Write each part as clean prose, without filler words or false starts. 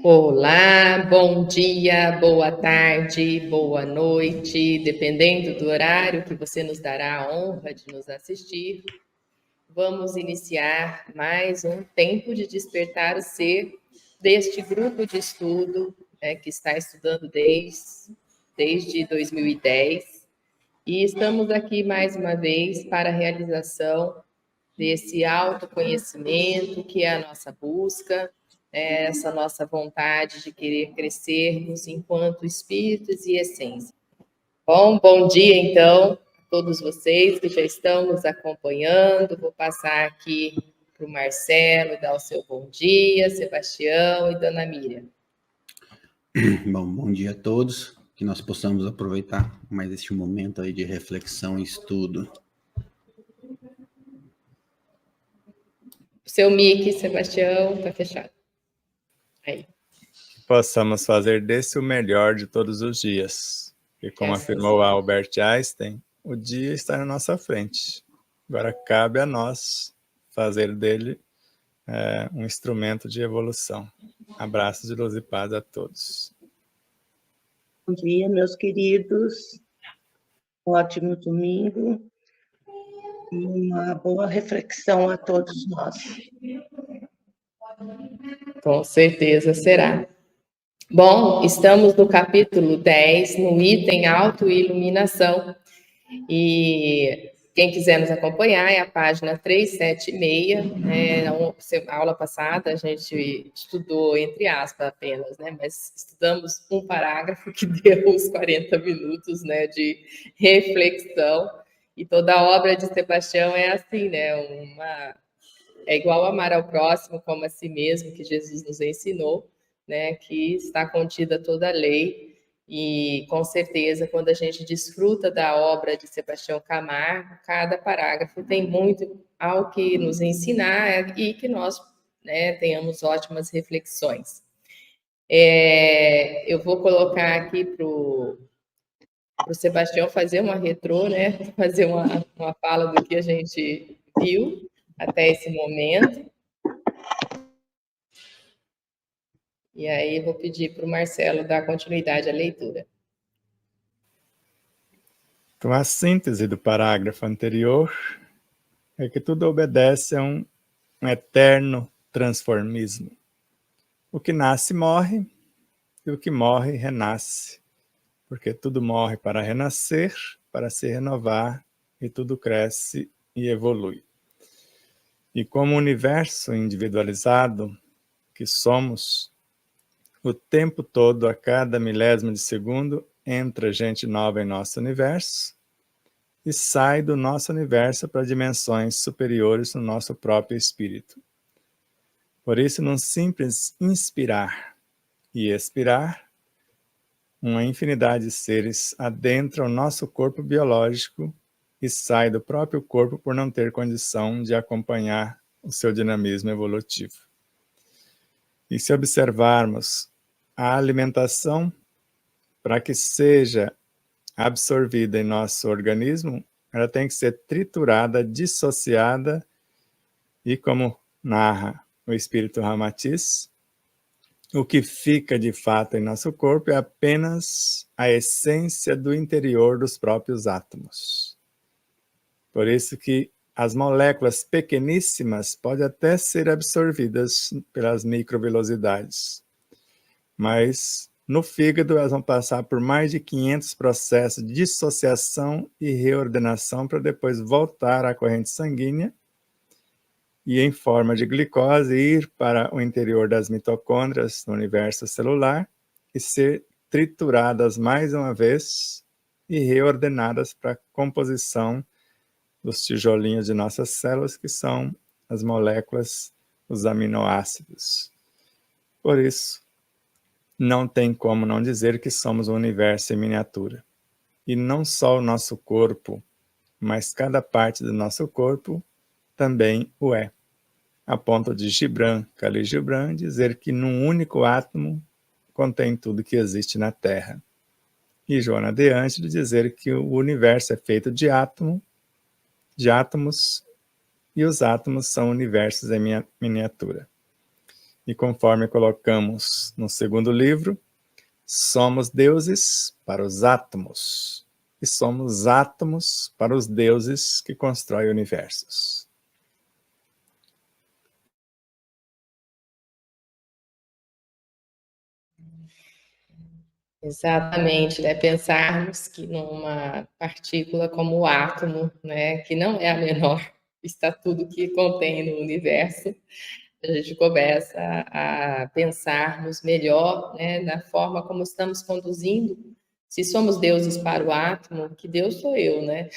Olá, bom dia, boa tarde, boa noite, dependendo do horário que você nos dará a honra de nos assistir. Vamos iniciar mais um tempo de despertar o ser deste grupo de estudo, que está estudando desde 2010. E estamos aqui mais uma vez para a realização desse autoconhecimento, que é a nossa busca, essa nossa vontade de querer crescermos enquanto espíritos e essência. Bom dia, então, a todos vocês que já estão nos acompanhando. Vou passar aqui para o Marcelo dar o seu bom dia, Sebastião e Dona Miriam. Bom dia a todos, que nós possamos aproveitar mais este momento aí de reflexão e estudo. O seu mic, Sebastião, está fechado. Aí. Possamos fazer desse o melhor de todos os dias. E como afirmou Albert Einstein, o dia está na nossa frente. Agora cabe a nós fazer dele um instrumento de evolução. Abraços de luz e paz a todos. Bom dia, meus queridos. Um ótimo domingo. Uma boa reflexão a todos nós. Com certeza será. Bom, estamos no capítulo 10, no item autoiluminação. E quem quiser nos acompanhar é a página 376. A aula passada a gente estudou, entre aspas, apenas, mas estudamos um parágrafo que deu uns 40 minutos de reflexão. E toda a obra de Sebastião é assim, é igual amar ao próximo como a si mesmo, que Jesus nos ensinou, que está contida toda a lei. E, com certeza, quando a gente desfruta da obra de Sebastião Camargo, cada parágrafo tem muito ao que nos ensinar e que nós tenhamos ótimas reflexões. Eu vou colocar aqui para o Sebastião fazer uma retrô, fazer uma fala do que a gente viu até esse momento. E aí vou pedir para o Marcelo dar continuidade à leitura. Então, a síntese do parágrafo anterior é que tudo obedece a um eterno transformismo. O que nasce morre, e o que morre renasce, porque tudo morre para renascer, para se renovar, e tudo cresce e evolui. E como universo individualizado que somos, o tempo todo, a cada milésimo de segundo, entra gente nova em nosso universo e sai do nosso universo para dimensões superiores no nosso próprio espírito. Por isso, num simples inspirar e expirar, uma infinidade de seres adentra o nosso corpo biológico e sai do próprio corpo por não ter condição de acompanhar o seu dinamismo evolutivo. E se observarmos a alimentação, para que seja absorvida em nosso organismo, ela tem que ser triturada, dissociada, e como narra o espírito Ramatiz, o que fica de fato em nosso corpo é apenas a essência do interior dos próprios átomos. Por isso que as moléculas pequeníssimas podem até ser absorvidas pelas microvelocidades, mas no fígado elas vão passar por mais de 500 processos de dissociação e reordenação para depois voltar à corrente sanguínea e em forma de glicose ir para o interior das mitocôndrias no universo celular e ser trituradas mais uma vez e reordenadas para a composição dos tijolinhos de nossas células, que são as moléculas, os aminoácidos. Por isso, não tem como não dizer que somos um universo em miniatura. E não só o nosso corpo, mas cada parte do nosso corpo também o é. A ponto de Khalil Gibran dizer que num único átomo contém tudo que existe na Terra. E Joana de Ângeles dizer que o universo é feito de átomos, e os átomos são universos em miniatura. E conforme colocamos no segundo livro, somos deuses para os átomos, e somos átomos para os deuses que constroem universos. Exatamente, né? Pensarmos que numa partícula como o átomo, né, que não é a menor, está tudo que contém no universo, a gente começa a pensarmos melhor, né, na forma como estamos conduzindo. Se somos deuses para o átomo, que Deus sou eu, né?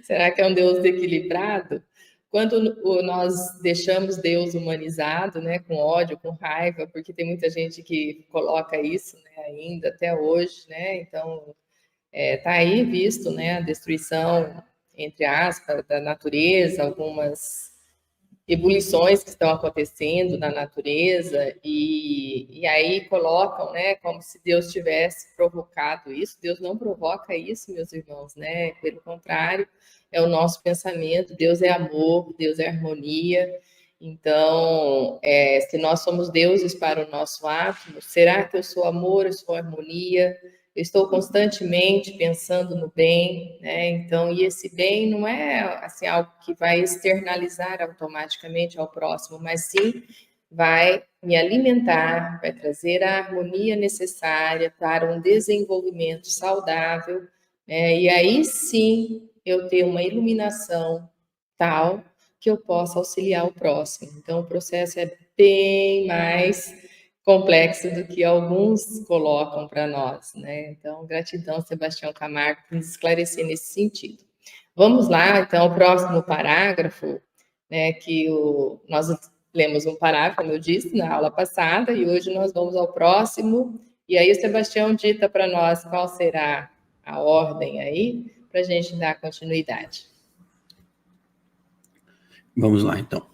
Será que é um Deus equilibrado? Quando nós deixamos Deus humanizado, né, com ódio, com raiva, porque tem muita gente que coloca isso, né, ainda até hoje, né? Então, tá aí visto, né, a destruição, entre aspas, da natureza, algumas ebulições que estão acontecendo na natureza, e aí colocam, né, como se Deus tivesse provocado isso. Deus não provoca isso, meus irmãos, né? Pelo contrário, é o nosso pensamento. Deus é amor, Deus é harmonia. Então, se nós somos deuses para o nosso átomo, será que eu sou amor, eu sou harmonia? Eu estou constantemente pensando no bem, né? Então, e esse bem não é assim algo que vai externalizar automaticamente ao próximo, mas sim vai me alimentar, vai trazer a harmonia necessária para um desenvolvimento saudável, né? E aí sim eu tenho uma iluminação tal que eu possa auxiliar o próximo. Então, o processo é bem mais complexo do que alguns colocam para nós, né? Então, gratidão, Sebastião Camargo, por nos esclarecer nesse sentido. Vamos lá, então, ao próximo parágrafo, né, nós lemos um parágrafo, como eu disse, na aula passada, e hoje nós vamos ao próximo, e aí o Sebastião dita para nós qual será a ordem aí, para a gente dar continuidade. Vamos lá, então.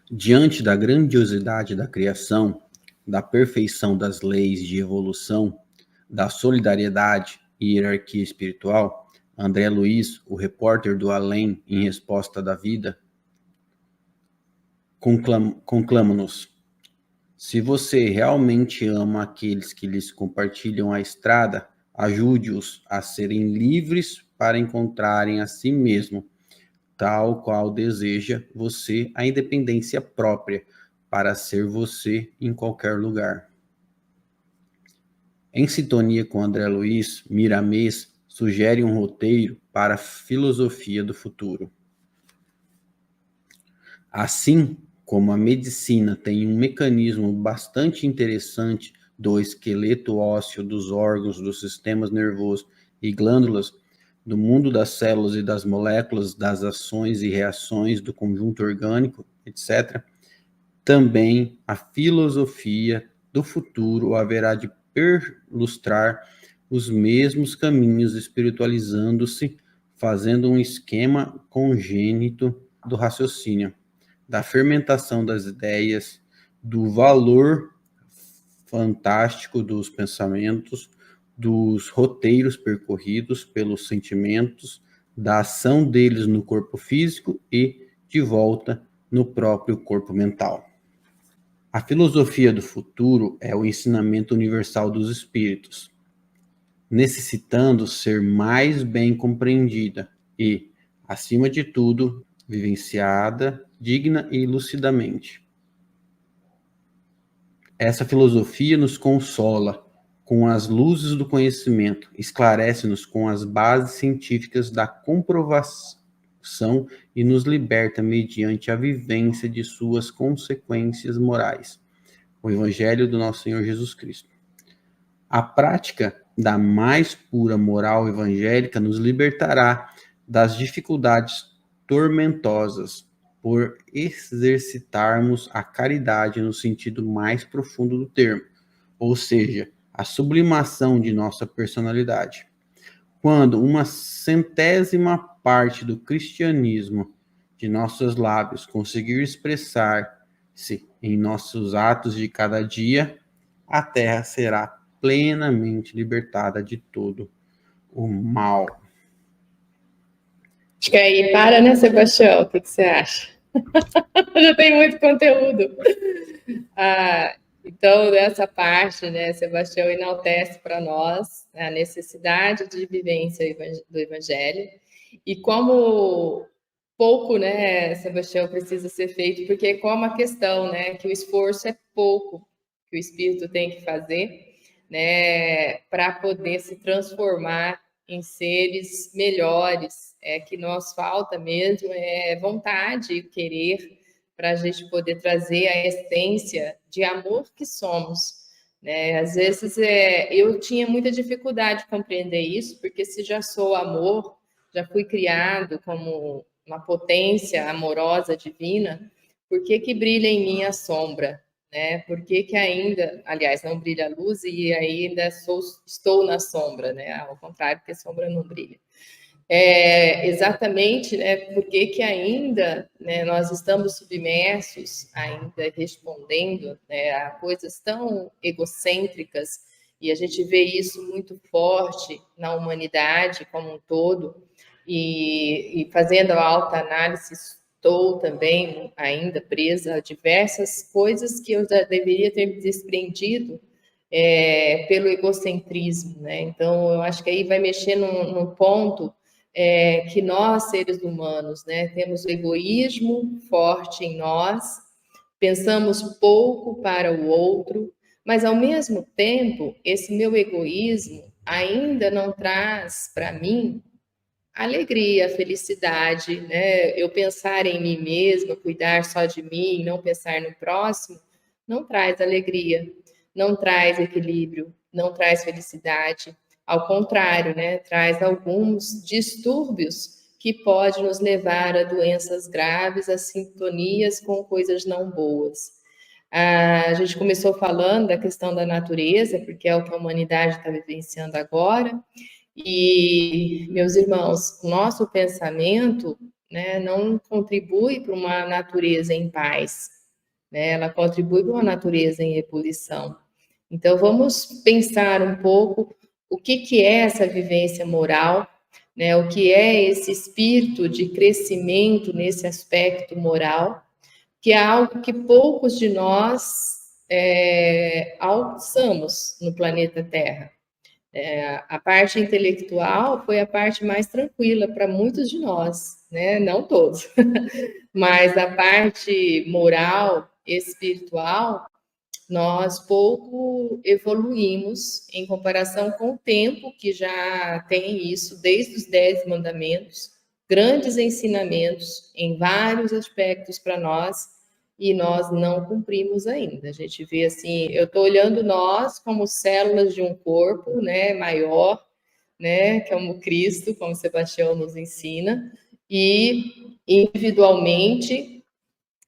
Diante da grandiosidade da criação, da perfeição das leis de evolução, da solidariedade e hierarquia espiritual, André Luiz, o repórter do além em resposta da vida, conclama-nos: se você realmente ama aqueles que lhes compartilham a estrada, ajude-os a serem livres para encontrarem a si mesmo, tal qual deseja você a independência própria para ser você em qualquer lugar. Em sintonia com André Luiz, Miramês sugere um roteiro para a filosofia do futuro. Assim como a medicina tem um mecanismo bastante interessante do esqueleto ósseo, dos órgãos, dos sistemas nervosos e glândulas, do mundo das células e das moléculas, das ações e reações do conjunto orgânico, etc., também a filosofia do futuro haverá de perlustrar os mesmos caminhos, espiritualizando-se, fazendo um esquema congênito do raciocínio, da fermentação das ideias, do valor fantástico dos pensamentos, dos roteiros percorridos pelos sentimentos, da ação deles no corpo físico e, de volta, no próprio corpo mental. A filosofia do futuro é o ensinamento universal dos espíritos, necessitando ser mais bem compreendida e, acima de tudo, vivenciada, digna e lucidamente. Essa filosofia nos consola com as luzes do conhecimento, esclarece-nos com as bases científicas da comprovação e nos liberta mediante a vivência de suas consequências morais. O Evangelho do nosso Senhor Jesus Cristo. A prática da mais pura moral evangélica nos libertará das dificuldades tormentosas por exercitarmos a caridade no sentido mais profundo do termo, ou seja, a sublimação de nossa personalidade. Quando uma centésima parte do cristianismo de nossos lábios conseguir expressar-se em nossos atos de cada dia, a Terra será plenamente libertada de todo o mal. Acho que aí para, né, Sebastião? O que você acha? Já tem muito conteúdo. Então, nessa parte, né, Sebastião enaltece para nós a necessidade de vivência do Evangelho e como pouco, né, Sebastião, precisa ser feito, porque como a questão, né, que o esforço é pouco que o Espírito tem que fazer, né, para poder se transformar em seres melhores, que nos falta mesmo vontade e querer para a gente poder trazer a essência de amor que somos. Né? Às vezes eu tinha muita dificuldade de compreender isso, porque se já sou amor, já fui criado como uma potência amorosa divina, por que que brilha em mim a sombra? Né? Por que que ainda, aliás, não brilha a luz e ainda estou na sombra, né? Ao contrário, porque a sombra não brilha. Exatamente, né, porque que ainda, né, nós estamos submersos, ainda respondendo, né, a coisas tão egocêntricas, e a gente vê isso muito forte na humanidade como um todo, e fazendo a autoanálise, estou também ainda presa a diversas coisas que eu já deveria ter desprendido pelo egocentrismo, né? Então, eu acho que aí vai mexer num ponto que nós, seres humanos, né, temos o egoísmo forte em nós, pensamos pouco para o outro, mas, ao mesmo tempo, esse meu egoísmo ainda não traz para mim alegria, felicidade, né? Eu pensar em mim mesma, cuidar só de mim, não pensar no próximo, não traz alegria, não traz equilíbrio, não traz felicidade. Ao contrário, né? Traz alguns distúrbios que podem nos levar a doenças graves, a sintonias com coisas não boas. A gente começou falando da questão da natureza, porque é o que a humanidade está vivenciando agora, e, meus irmãos, o nosso pensamento, né, não contribui para uma natureza em paz, né? Ela contribui para uma natureza em ebulição. Então, vamos pensar um pouco o que é essa vivência moral, né? O que é esse espírito de crescimento nesse aspecto moral, que é algo que poucos de nós alcançamos no planeta Terra. A parte intelectual foi a parte mais tranquila para muitos de nós, né? Não todos, mas a parte moral, espiritual, nós pouco evoluímos em comparação com o tempo que já tem isso, desde os 10 mandamentos, grandes ensinamentos em vários aspectos para nós, e nós não cumprimos ainda. A gente vê assim, eu estou olhando nós como células de um corpo, né, maior, né, como Cristo, como Sebastião nos ensina, e individualmente,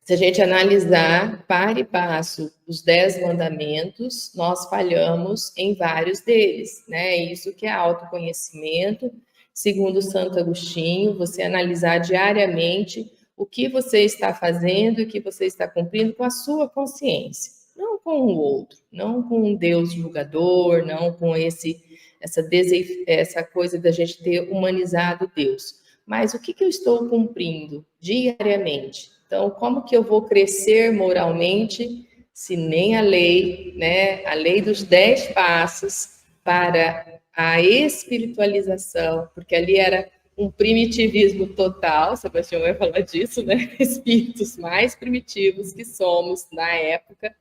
se a gente analisar para e passo os 10 mandamentos, nós falhamos em vários deles, né? Isso que é autoconhecimento, segundo Santo Agostinho, você analisar diariamente o que você está fazendo e o que você está cumprindo com a sua consciência, não com o outro, não com um Deus julgador, não com essa coisa da gente ter humanizado Deus, mas o que eu estou cumprindo diariamente? Então, como que eu vou crescer moralmente se nem a lei, né, a lei dos 10 passos para a espiritualização, porque ali era um primitivismo total, Sebastião vai falar disso, né? Espíritos mais primitivos que somos na época,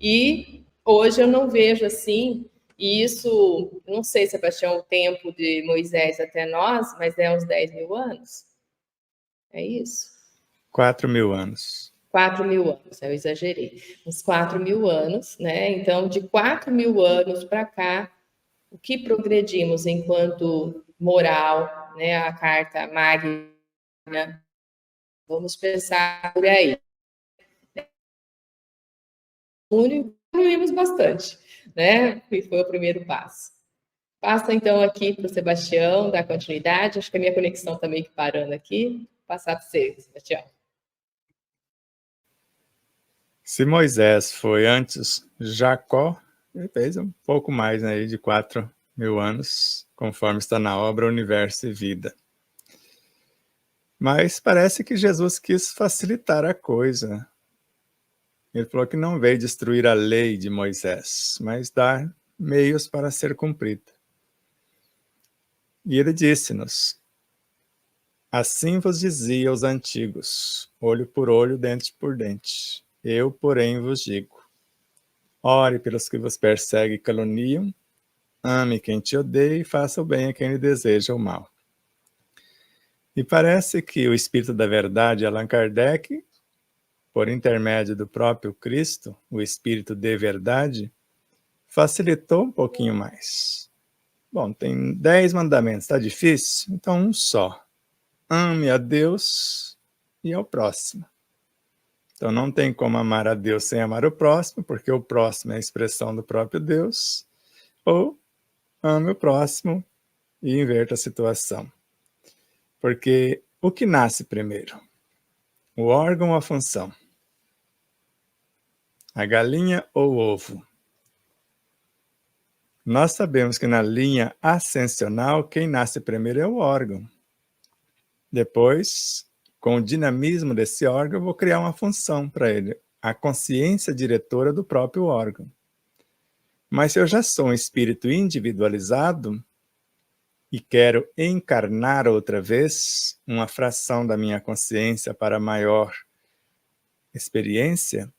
e hoje eu não vejo assim, e isso, não sei, Sebastião, o tempo de Moisés até nós, mas é uns 10 mil anos, é isso? 4.000 anos. 4.000 anos, eu exagerei, uns 4.000 anos, né? Então, de 4.000 anos para cá, o que progredimos enquanto moral, né? A Carta Magna, vamos pensar por aí. Evoluímos bastante, né? E foi o primeiro passo. Passa então aqui para o Sebastião, dar continuidade. Acho que a minha conexão está meio que parando aqui. Vou passar para você, Sebastião. Se Moisés foi antes Jacó, ele fez um pouco mais, né, de 4.000 anos, conforme está na obra Universo e Vida. Mas parece que Jesus quis facilitar a coisa. Ele falou que não veio destruir a lei de Moisés, mas dar meios para ser cumprida. E ele disse-nos: assim vos dizia os antigos, olho por olho, dente por dente. Eu, porém, vos digo: ore pelos que vos perseguem e caluniam, ame quem te odeia e faça o bem a quem lhe deseja o mal. E parece que o Espírito da Verdade, Allan Kardec, por intermédio do próprio Cristo, o Espírito de Verdade, facilitou um pouquinho mais. Bom, tem 10 mandamentos, está difícil? Então um só. Ame a Deus e ao próximo. Então não tem como amar a Deus sem amar o próximo, porque o próximo é a expressão do próprio Deus. Ou ame o próximo e inverta a situação. Porque o que nasce primeiro? O órgão ou a função? A galinha ou o ovo? Nós sabemos que na linha ascensional, quem nasce primeiro é o órgão. Depois, com o dinamismo desse órgão, eu vou criar uma função para ele, a consciência diretora do próprio órgão. Mas se eu já sou um espírito individualizado e quero encarnar outra vez uma fração da minha consciência para maior experiência,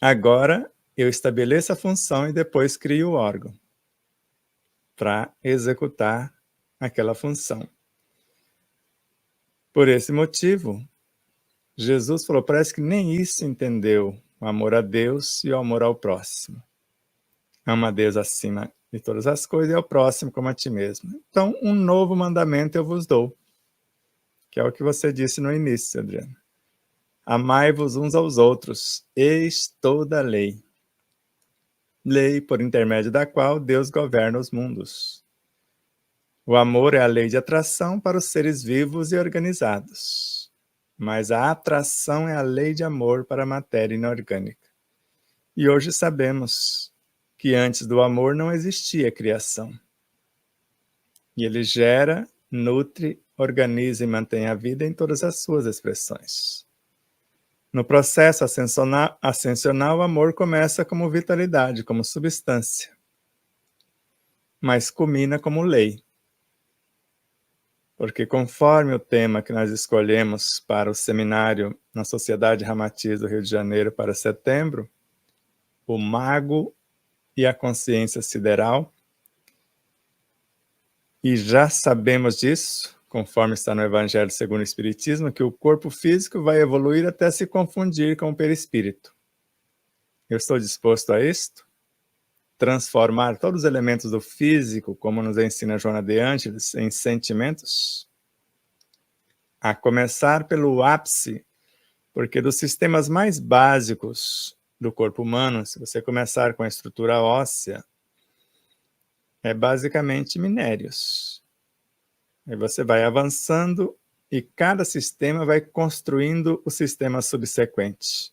agora eu estabeleço a função e depois crio o órgão para executar aquela função. Por esse motivo, Jesus falou, parece que nem isso entendeu, o amor a Deus e o amor ao próximo. Ama a Deus acima de todas as coisas e ao próximo como a ti mesmo. Então, um novo mandamento eu vos dou, que é o que você disse no início, Adriana. Amai-vos uns aos outros, eis toda a lei. Lei por intermédio da qual Deus governa os mundos. O amor é a lei de atração para os seres vivos e organizados. Mas a atração é a lei de amor para a matéria inorgânica. E hoje sabemos que antes do amor não existia criação. E ele gera, nutre, organiza e mantém a vida em todas as suas expressões. No processo ascensional, o amor começa como vitalidade, como substância, mas culmina como lei. Porque conforme o tema que nós escolhemos para o seminário na Sociedade Ramatiz do Rio de Janeiro para setembro, o mago e a consciência sideral, e já sabemos disso, conforme está no Evangelho segundo o Espiritismo, que o corpo físico vai evoluir até se confundir com o perispírito. Eu estou disposto a isto? Transformar todos os elementos do físico, como nos ensina Joana de Ângeles, em sentimentos? A começar pelo ápice, porque dos sistemas mais básicos do corpo humano, se você começar com a estrutura óssea, é basicamente minérios. Aí você vai avançando e cada sistema vai construindo o sistema subsequente,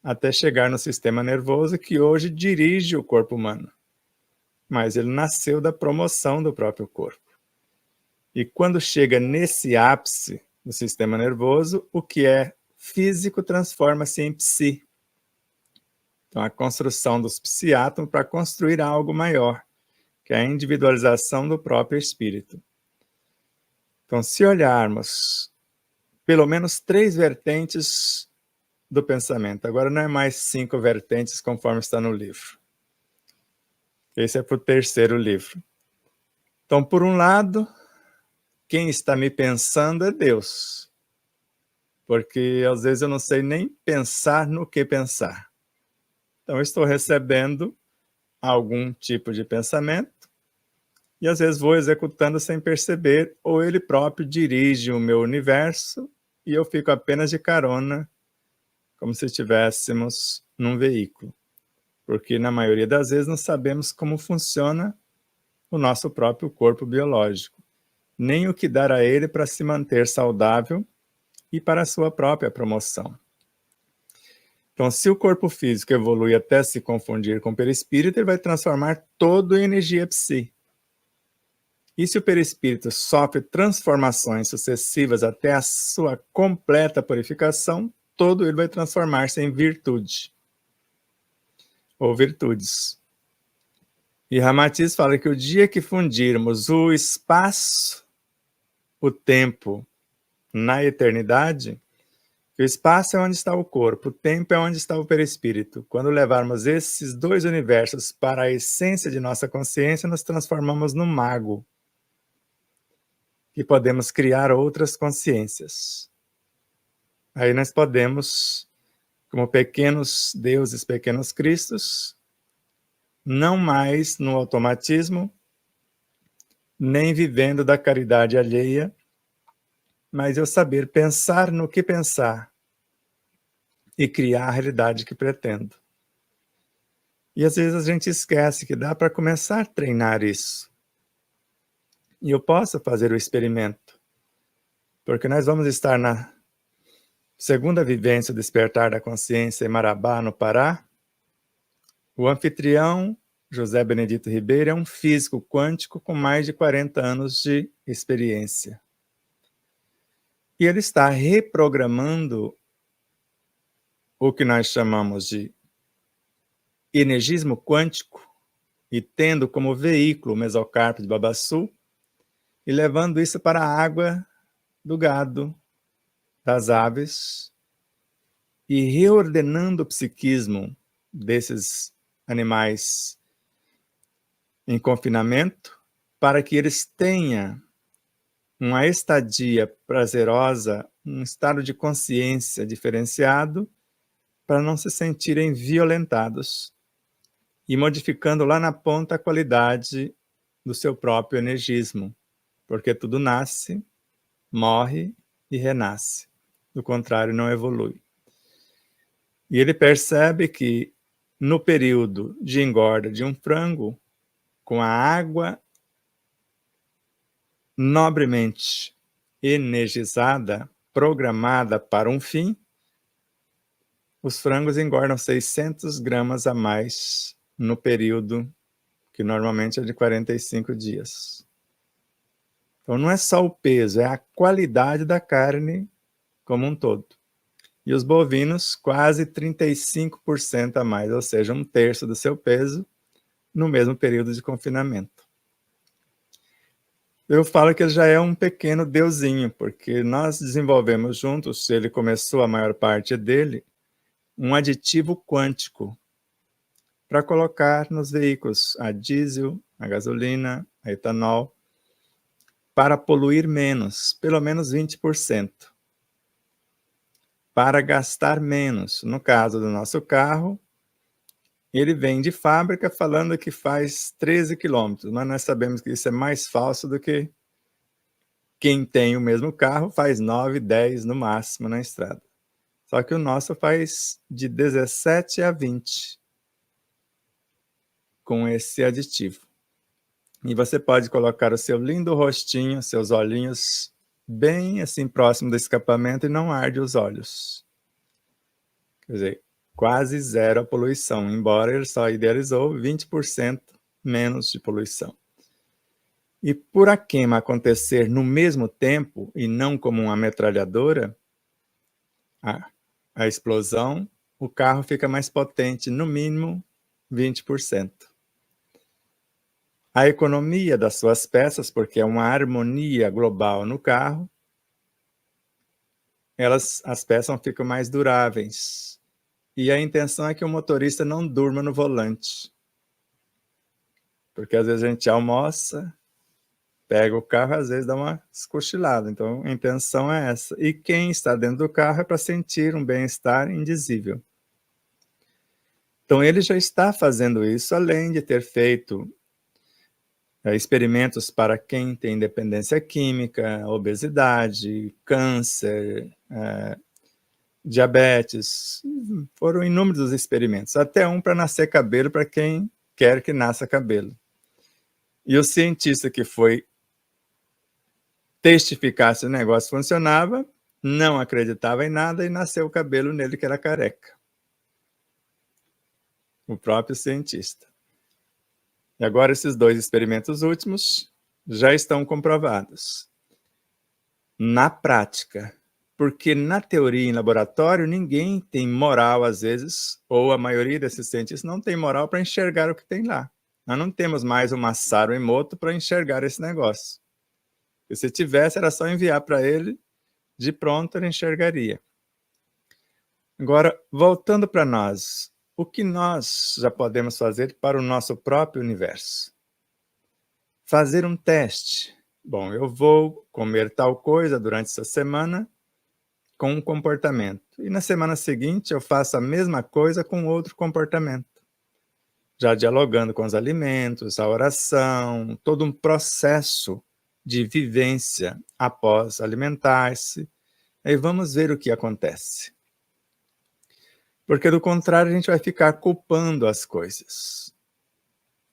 até chegar no sistema nervoso que hoje dirige o corpo humano. Mas ele nasceu da promoção do próprio corpo. E quando chega nesse ápice do sistema nervoso, o que é físico transforma-se em psi. Então, a construção dos psiátomos para construir algo maior, que é a individualização do próprio espírito. Então, se olharmos pelo menos 3 vertentes do pensamento, agora não é mais 5 vertentes conforme está no livro. Esse é para o 3º livro. Então, por um lado, quem está me pensando é Deus. Porque às vezes eu não sei nem pensar no que pensar. Então, eu estou recebendo algum tipo de pensamento e às vezes vou executando sem perceber, ou ele próprio dirige o meu universo e eu fico apenas de carona, como se estivéssemos num veículo. Porque na maioria das vezes não sabemos como funciona o nosso próprio corpo biológico, nem o que dar a ele para se manter saudável e para a sua própria promoção. Então, se o corpo físico evolui até se confundir com o perispírito, ele vai transformar todo em energia psi. E se o perispírito sofre transformações sucessivas até a sua completa purificação, todo ele vai transformar-se em virtude, ou virtudes. E Ramatiz fala que o dia que fundirmos o espaço, o tempo, na eternidade, que o espaço é onde está o corpo, o tempo é onde está o perispírito. Quando levarmos esses dois universos para a essência de nossa consciência, nos transformamos num mago. E podemos criar outras consciências. Aí nós podemos, como pequenos deuses, pequenos cristos, não mais no automatismo, nem vivendo da caridade alheia, mas eu saber pensar no que pensar e criar a realidade que pretendo. E às vezes a gente esquece que dá para começar a treinar isso. E eu posso fazer o experimento, porque nós vamos estar na segunda vivência do Despertar da Consciência em Marabá, no Pará. O anfitrião, José Benedito Ribeiro, é um físico quântico com mais de 40 anos de experiência. E ele está reprogramando o que nós chamamos de energismo quântico e tendo como veículo o mesocarpo de Babassu e levando isso para a água do gado, das aves e reordenando o psiquismo desses animais em confinamento para que eles tenham uma estadia prazerosa, um estado de consciência diferenciado para não se sentirem violentados e modificando lá na ponta a qualidade do seu próprio energismo, porque tudo nasce, morre e renasce. Do contrário, não evolui. E ele percebe que no período de engorda de um frango, com a água nobremente energizada, programada para um fim, os frangos engordam 600 gramas a mais no período que normalmente é de 45 dias. Então não é só o peso, é a qualidade da carne como um todo. E os bovinos quase 35% a mais, ou seja, 1/3 do seu peso no mesmo período de confinamento. Eu falo que ele já é um pequeno deusinho, porque nós desenvolvemos juntos, ele começou a maior parte dele, um aditivo quântico para colocar nos veículos a diesel, a gasolina, a etanol, para poluir menos, pelo menos 20%. Para gastar menos. No caso do nosso carro, ele vem de fábrica falando que faz 13 quilômetros, mas nós sabemos que isso é mais falso do que quem tem o mesmo carro faz 9, 10 no máximo na estrada. Só que o nosso faz de 17 a 20 com esse aditivo. E você pode colocar o seu lindo rostinho, seus olhinhos bem assim próximo do escapamento e não arde os olhos. Quer dizer, quase zero a poluição, embora ele só idealizou 20% menos de poluição. E por a queima acontecer no mesmo tempo e não como uma metralhadora, a explosão, o carro fica mais potente, no mínimo 20%. A economia das suas peças, porque é uma harmonia global no carro, as peças ficam mais duráveis. E a intenção é que o motorista não durma no volante. Porque às vezes a gente almoça, pega o carro, às vezes dá uma cochilada. Então a intenção é essa. E quem está dentro do carro é para sentir um bem-estar indizível. Então ele já está fazendo isso, além de ter feito experimentos para quem tem dependência química, obesidade, câncer, diabetes. Foram inúmeros os experimentos, até um para nascer cabelo para quem quer que nasça cabelo. E o cientista que foi testificar se o negócio funcionava, não acreditava em nada e nasceu o cabelo nele que era careca. O próprio cientista. E agora esses dois experimentos últimos já estão comprovados. Na prática, porque na teoria em laboratório ninguém tem moral às vezes, ou a maioria desses cientistas não tem moral para enxergar o que tem lá. Nós não temos mais o Masaru Emoto para enxergar esse negócio. E se tivesse, era só enviar para ele, de pronto ele enxergaria. Agora, voltando para nós, o que nós já podemos fazer para o nosso próprio universo? Fazer um teste. Bom, eu vou comer tal coisa durante essa semana com um comportamento. E na semana seguinte eu faço a mesma coisa com outro comportamento. Já dialogando com os alimentos, a oração, todo um processo de vivência após alimentar-se. Aí vamos ver o que acontece. Porque do contrário a gente vai ficar culpando as coisas.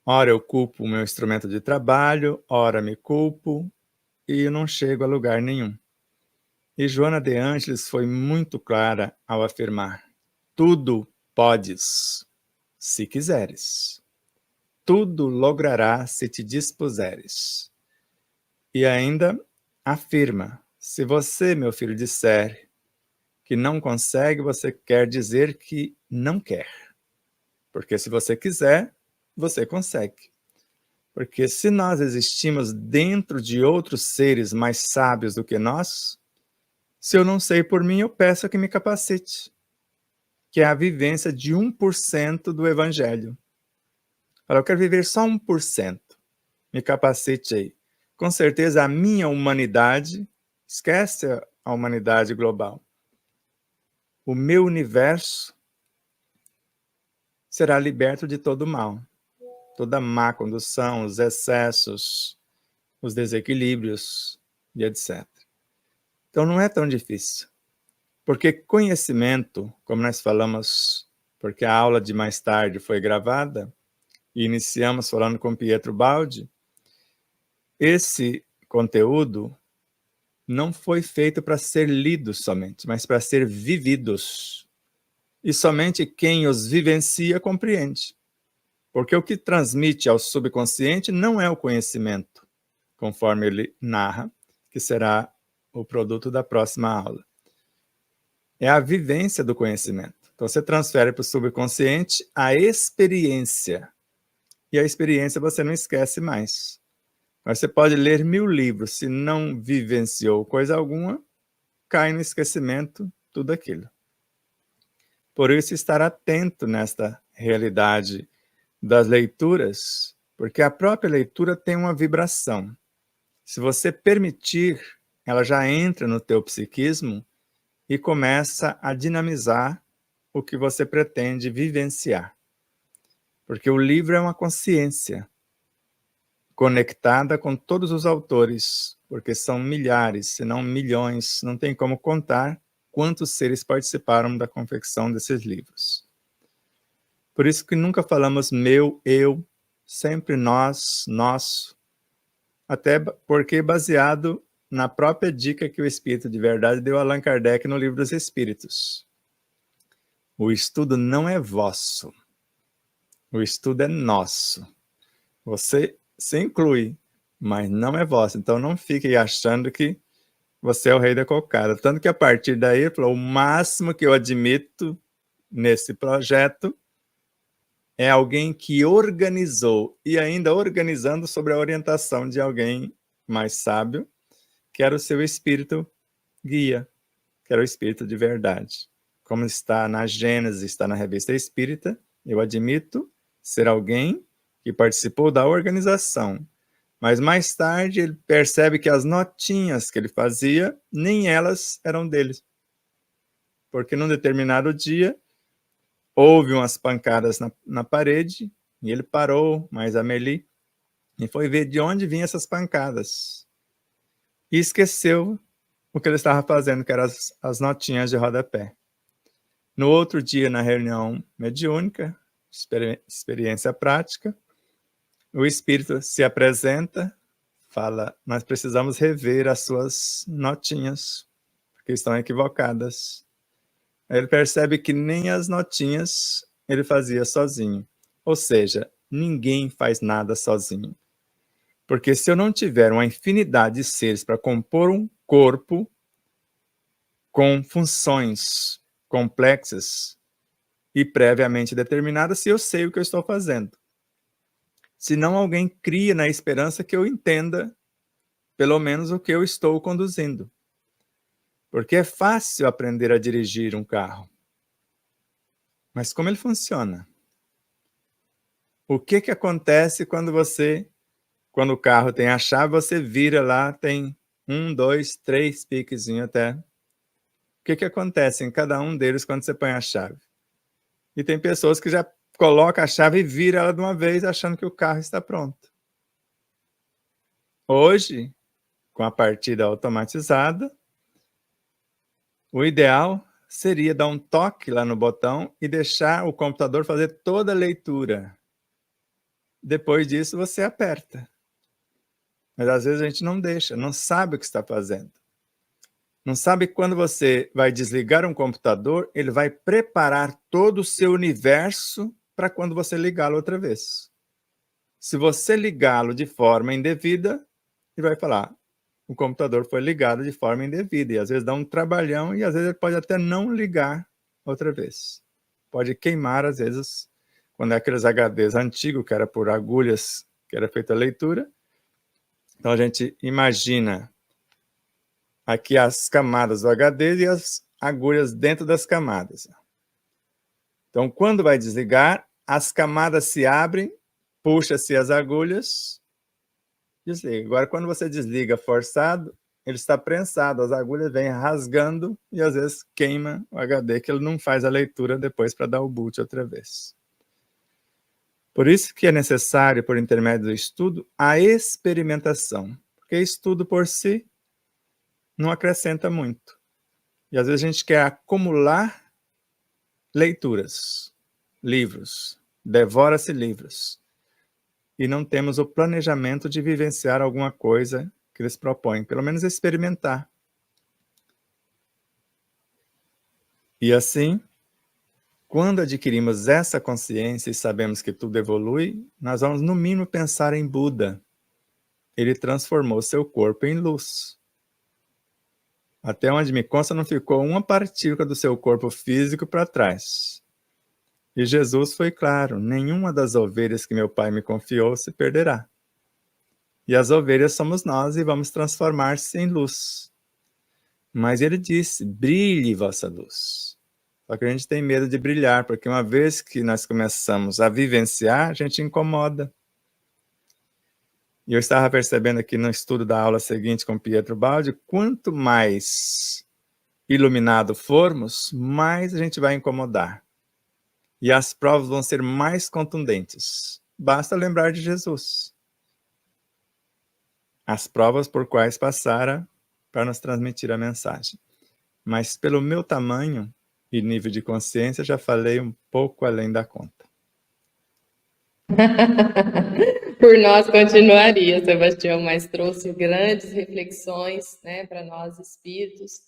Ora eu culpo o meu instrumento de trabalho, ora me culpo e eu não chego a lugar nenhum. E Joana de Ângeles foi muito clara ao afirmar: tudo podes, se quiseres. Tudo lograrás se te dispuseres. E ainda afirma: se você, meu filho, disser que não consegue, você quer dizer que não quer. Porque se você quiser, você consegue. Porque se nós existimos dentro de outros seres mais sábios do que nós, se eu não sei por mim, eu peço que me capacite. Que é a vivência de 1% do Evangelho. Eu quero viver só 1%. Me capacite aí. Com certeza a minha humanidade, esquece a humanidade global. O meu universo será liberto de todo mal. Toda má condução, os excessos, os desequilíbrios e etc. Então não é tão difícil. Porque conhecimento, como nós falamos, porque a aula de mais tarde foi gravada, e iniciamos falando com Pietro Baldi, esse conteúdo não foi feito para ser lido somente, mas para ser vividos. E somente quem os vivencia compreende. Porque o que transmite ao subconsciente não é o conhecimento, conforme ele narra, que será o produto da próxima aula. É a vivência do conhecimento. Então você transfere para o subconsciente a experiência. E a experiência você não esquece mais. Mas você pode ler 1000 livros, se não vivenciou coisa alguma, cai no esquecimento tudo aquilo. Por isso, estar atento nesta realidade das leituras, porque a própria leitura tem uma vibração. Se você permitir, ela já entra no teu psiquismo e começa a dinamizar o que você pretende vivenciar. Porque o livro é uma consciência conectada com todos os autores, porque são milhares, se não milhões, não tem como contar quantos seres participaram da confecção desses livros. Por isso que nunca falamos meu, eu, sempre nós, nosso, até porque baseado na própria dica que o Espírito de Verdade deu a Allan Kardec no Livro dos Espíritos. O estudo não é vosso, o estudo é nosso. Você se inclui, mas não é vosso. Então não fique achando que você é o rei da cocada. Tanto que a partir daí, ele falou, o máximo que eu admito nesse projeto é alguém que organizou, e ainda organizando sobre a orientação de alguém mais sábio, que era o seu espírito guia, que era o espírito de verdade. Como está na Gênesis, está na Revista Espírita, eu admito ser alguém que participou da organização. Mas mais tarde ele percebe que as notinhas que ele fazia, nem elas eram dele. Porque num determinado dia, houve umas pancadas na parede, e ele parou, mais Amélie, e foi ver de onde vinham essas pancadas. E esqueceu o que ele estava fazendo, que eram as notinhas de rodapé. No outro dia, na reunião mediúnica, experiência prática, o espírito se apresenta, fala, nós precisamos rever as suas notinhas, porque estão equivocadas. Aí ele percebe que nem as notinhas ele fazia sozinho. Ou seja, ninguém faz nada sozinho. Porque se eu não tiver uma infinidade de seres para compor um corpo com funções complexas e previamente determinadas, se eu sei o que eu estou fazendo. Senão alguém cria na esperança que eu entenda pelo menos o que eu estou conduzindo. Porque é fácil aprender a dirigir um carro. Mas como ele funciona? O que acontece quando o carro tem a chave, você vira lá, tem 1, 2, 3 piquezinhos até. O que acontece em cada um deles quando você põe a chave? E tem pessoas que já colocam a chave e viram ela de uma vez, achando que o carro está pronto. Hoje, com a partida automatizada, o ideal seria dar um toque lá no botão e deixar o computador fazer toda a leitura. Depois disso, você aperta. Mas às vezes a gente não deixa, não sabe o que está fazendo. Não sabe que quando você vai desligar um computador, ele vai preparar todo o seu universo para quando você ligá-lo outra vez. Se você ligá-lo de forma indevida, ele vai falar, o computador foi ligado de forma indevida, e às vezes dá um trabalhão, e às vezes ele pode até não ligar outra vez. Pode queimar, às vezes, quando é aqueles HDs antigos, que era por agulhas, que era feita a leitura. Então a gente imagina aqui as camadas do HD e as agulhas dentro das camadas. Então, quando vai desligar, as camadas se abrem, puxa-se as agulhas, desliga. Agora, quando você desliga forçado, ele está prensado, as agulhas vêm rasgando e às vezes queima o HD, que ele não faz a leitura depois para dar o boot outra vez. Por isso que é necessário, por intermédio do estudo, a experimentação. Porque estudo por si não acrescenta muito. E às vezes a gente quer acumular leituras, livros, devora-se livros. E não temos o planejamento de vivenciar alguma coisa que eles propõem, pelo menos experimentar. E assim, quando adquirimos essa consciência e sabemos que tudo evolui, nós vamos no mínimo pensar em Buda. Ele transformou seu corpo em luz. Até onde me consta, não ficou uma partícula do seu corpo físico para trás. E Jesus foi claro, nenhuma das ovelhas que meu Pai me confiou se perderá. E as ovelhas somos nós e vamos transformar-se em luz. Mas ele disse, brilhe vossa luz. Só que a gente tem medo de brilhar, porque uma vez que nós começamos a vivenciar, a gente incomoda. E eu estava percebendo aqui no estudo da aula seguinte com Pietro Baldi, quanto mais iluminado formos, mais a gente vai incomodar. E as provas vão ser mais contundentes. Basta lembrar de Jesus. As provas por quais passara para nos transmitir a mensagem. Mas pelo meu tamanho e nível de consciência, já falei um pouco além da conta. Por nós continuaria, Sebastião, mas trouxe grandes reflexões, né, para nós espíritos,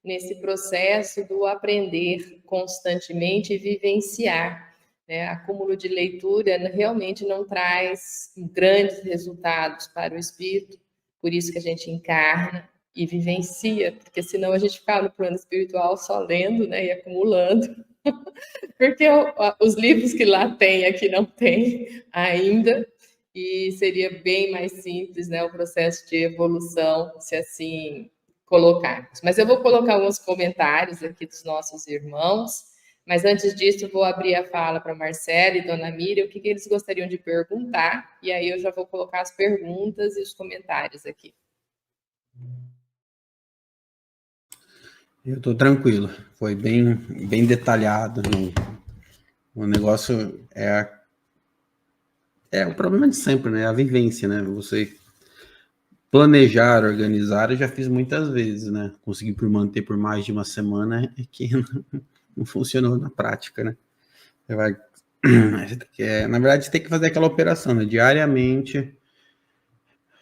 nesse processo do aprender constantemente e vivenciar. Né? Acúmulo de leitura realmente não traz grandes resultados para o espírito, por isso que a gente encarna e vivencia, porque senão a gente fica no plano espiritual só lendo, né, e acumulando. Porque os livros que lá tem, aqui não tem ainda, e seria bem mais simples, né, o processo de evolução, se assim colocarmos. Mas eu vou colocar alguns comentários aqui dos nossos irmãos, mas antes disso eu vou abrir a fala para Marcela e Dona Miriam, o que eles gostariam de perguntar, e aí eu já vou colocar as perguntas e os comentários aqui. Eu estou tranquilo, foi bem detalhado. O negócio é o problema de sempre, né? A vivência, né? Você planejar, organizar, eu já fiz muitas vezes, né? Conseguir manter por mais de uma semana é que não funcionou na prática, né? Você vai, na verdade, você tem que fazer aquela operação, né? Diariamente,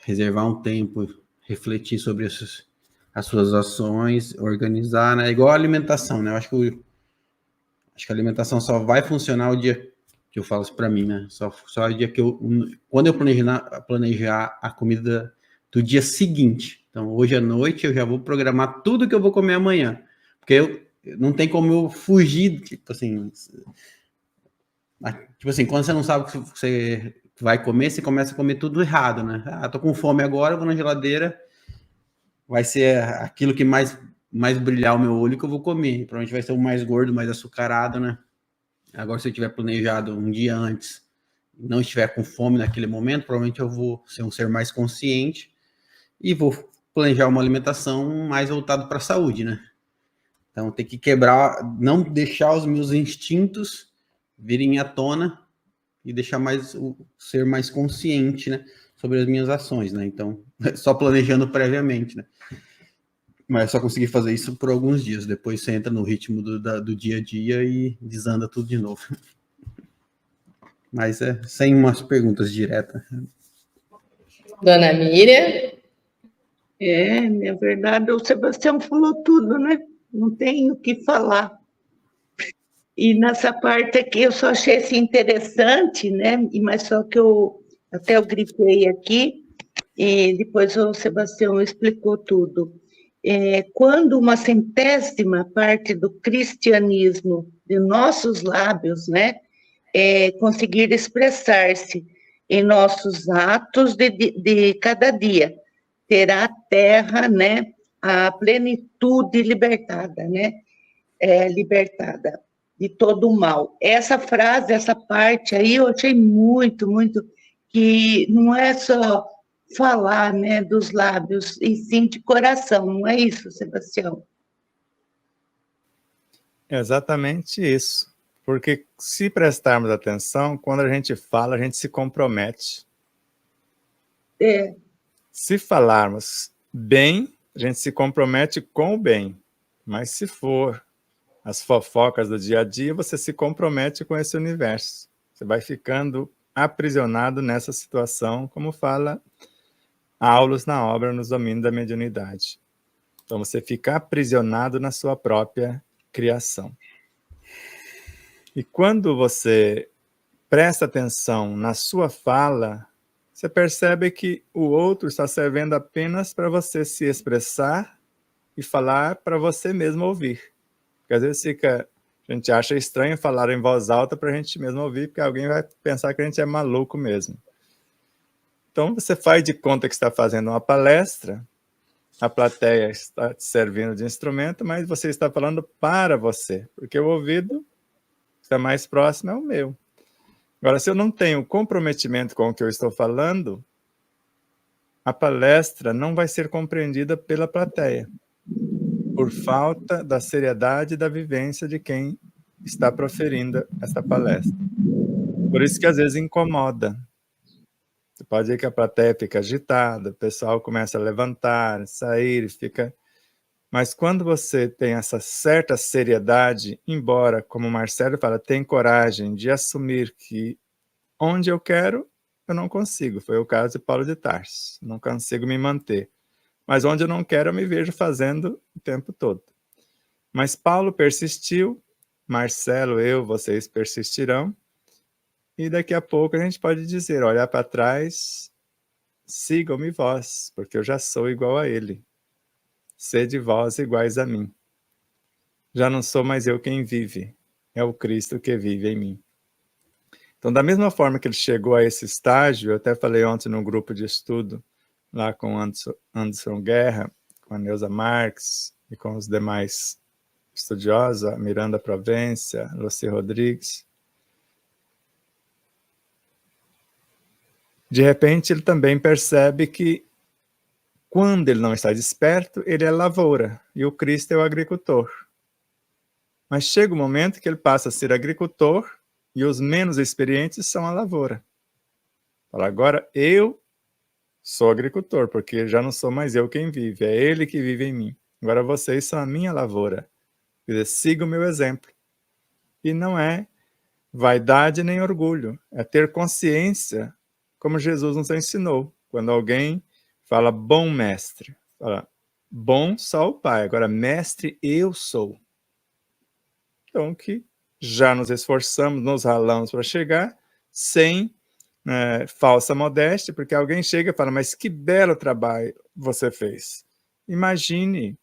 reservar um tempo, refletir sobre as suas ações, organizar, né? É igual a alimentação, né? Eu acho que a alimentação só vai funcionar o dia que eu falo isso para mim, né? Só o dia que quando eu planejar a comida do dia seguinte. Então, hoje à noite eu já vou programar tudo que eu vou comer amanhã, porque não tem como eu fugir, tipo assim, quando você não sabe o que você vai comer, você começa a comer tudo errado, né? Ah, tô com fome agora, vou na geladeira, vai ser aquilo que mais brilhar o meu olho que eu vou comer. Provavelmente vai ser o mais gordo, mais açucarado, né? Agora, se eu tiver planejado um dia antes, não estiver com fome naquele momento, provavelmente eu vou ser um ser mais consciente e vou planejar uma alimentação mais voltada para a saúde, né? Então, tem que quebrar, não deixar os meus instintos virem à tona e deixar ser mais consciente, né, sobre as minhas ações, né? Então, só planejando previamente, né? Mas só consegui fazer isso por alguns dias. Depois você entra no ritmo do dia a dia e desanda tudo de novo. Mas sem umas perguntas diretas. Dona Miriam? Na verdade, o Sebastião falou tudo, né? Não tenho o que falar. E nessa parte aqui eu só achei assim, interessante, né? Mas só que eu grifei aqui, e depois o Sebastião explicou tudo. Quando uma centésima parte do cristianismo de nossos lábios, né, conseguir expressar-se em nossos atos de cada dia, terá a terra, né, a plenitude libertada, né, libertada de todo o mal. Essa frase, essa parte aí, eu achei muito, muito, que não é só falar, né, dos lábios, e sim de coração, não é isso, Sebastião? É exatamente isso. Porque se prestarmos atenção, quando a gente fala, a gente se compromete. Se falarmos bem, a gente se compromete com o bem. Mas se for as fofocas do dia a dia, você se compromete com esse universo. Você vai ficando aprisionado nessa situação, como fala Aulus na obra Nos Domínios da Mediunidade. Então você fica aprisionado na sua própria criação. E quando você presta atenção na sua fala, você percebe que o outro está servindo apenas para você se expressar e falar para você mesmo ouvir. Porque às vezes a gente acha estranho falar em voz alta para a gente mesmo ouvir, porque alguém vai pensar que a gente é maluco mesmo. Então você faz de conta que está fazendo uma palestra, a plateia está te servindo de instrumento, mas você está falando para você, porque o ouvido que está mais próximo é o meu. Agora, se eu não tenho comprometimento com o que eu estou falando, a palestra não vai ser compreendida pela plateia, por falta da seriedade e da vivência de quem está proferindo esta palestra. Por isso que às vezes incomoda. Você pode ver que a plateia fica agitada, o pessoal começa a levantar, sair, fica... Mas quando você tem essa certa seriedade, embora, como o Marcelo fala, tem coragem de assumir que onde eu quero, eu não consigo. Foi o caso de Paulo de Tarso. Não consigo me manter. Mas onde eu não quero, eu me vejo fazendo o tempo todo. Mas Paulo persistiu, Marcelo, vocês persistirão. E daqui a pouco a gente pode dizer, olhar para trás, sigam-me vós, porque eu já sou igual a ele. Sede vós iguais a mim. Já não sou mais eu quem vive, é o Cristo que vive em mim. Então, da mesma forma que ele chegou a esse estágio, eu até falei ontem no grupo de estudo, lá com Anderson Guerra, com a Neuza Marques e com os demais estudiosos, a Miranda Provencia, Lucy Rodrigues. De repente, ele também percebe que quando ele não está desperto, ele é lavoura, e o Cristo é o agricultor. Mas chega um momento que ele passa a ser agricultor, e os menos experientes são a lavoura. Fala, agora eu sou agricultor, porque já não sou mais eu quem vive, é ele que vive em mim. Agora vocês são a minha lavoura. Quer dizer, siga o meu exemplo. E não é vaidade nem orgulho, é ter consciência, como Jesus nos ensinou. Quando alguém fala, bom mestre, fala, bom só o Pai, agora mestre eu sou. Então que já nos esforçamos, nos ralamos para chegar, sem falsa modéstia, porque alguém chega e fala, mas que belo trabalho você fez. Imagine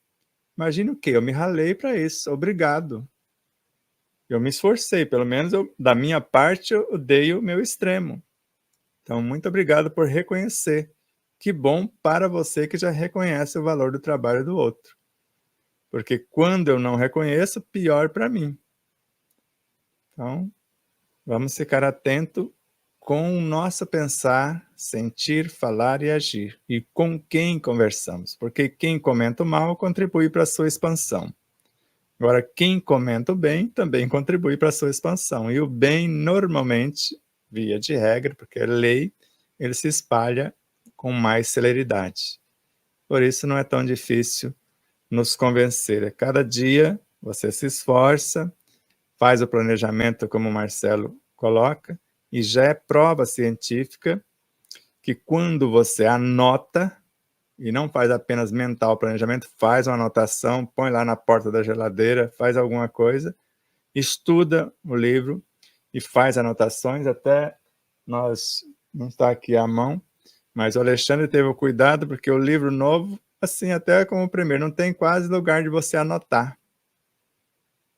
o quê? Eu me ralei para isso, obrigado. Eu me esforcei, pelo menos da minha parte eu dei o meu extremo. Então, muito obrigado por reconhecer. Que bom para você que já reconhece o valor do trabalho do outro. Porque quando eu não reconheço, pior para mim. Então, vamos ficar atento com o nosso pensar, sentir, falar e agir. E com quem conversamos. Porque quem comenta o mal contribui para a sua expansão. Agora, quem comenta o bem também contribui para a sua expansão. E o bem, normalmente, via de regra, porque é lei, ele se espalha com mais celeridade. Por isso, não é tão difícil nos convencer. Cada dia você se esforça, faz o planejamento como o Marcelo coloca, e já é prova científica que quando você anota, e não faz apenas mental planejamento, faz uma anotação, põe lá na porta da geladeira, faz alguma coisa, estuda o livro e faz anotações, até nós, não está aqui à mão, mas o Alexandre teve o cuidado, porque o livro novo, assim, até como o primeiro, não tem quase lugar de você anotar.